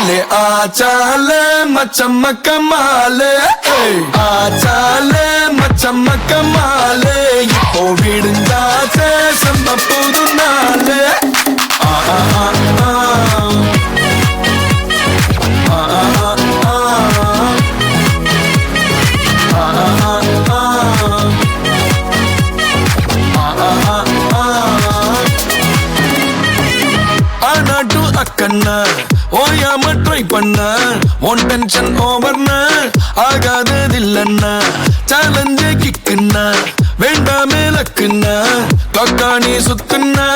அல்லே ஆச்சாலே மச்சம்ம கமாலே ஆச்சாலே மச்சம்ம கமாலே இப்போ விடுஞ்சாச்சே சம்ப புது நாளே அக்கண்ணா ஓயாம ட்ரை பண்ண ஒன் டென்ஷன் ஓவர்னா ஆகாததில்லண்ணா சேலஞ்சே கிக்குன்னா வேண்டாமே லக்குன்னா காக்காணி சுத்துன்னா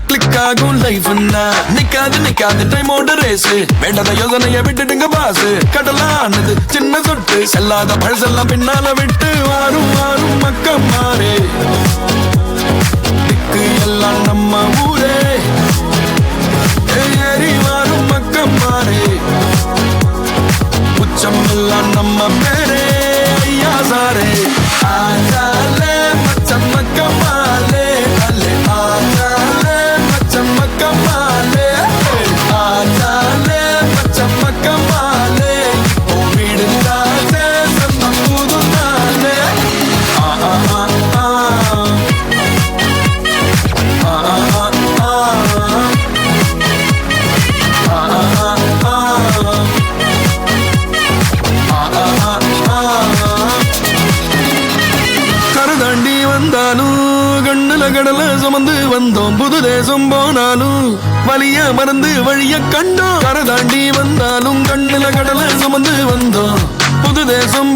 கிளிக் ஆகும் லைஃப்னா நிக்காது டைமோட ரேஸ் வேண்டாத யோசனைய விட்டுடுங்க பாசு கடலானது சின்ன சொட்டு செல்லாத பழசெல்லாம் பின்னால விட்டு வாரும் மக்கள் மாறே திக்கு எல்லாம் நம்ம ஊரே ஏறிவாரும் மக்கள் மாறே உச்சம் எல்லாம் நம்ம பேரே ஐயா சாரே ஆச்சாலே மச்சம்ம கமாலே அல்லே ஆச்சாலே மச்சம்ம கமாலே ஆச்சாலே மச்சம்ம கமாலே இப்போ விடுந்தாச்சே சம்ம புது நாளே கரதாண்டி வந்தாலும் கண்ணுல கடல சுமந்து வந்தோம் புது தேசம் போனாலும் வலிய மறந்து வழிய கண்டோம் கரதாண்டி வந்தாலும் கண்ணுல கடல சுமந்து வந்தோம் புது தேசம்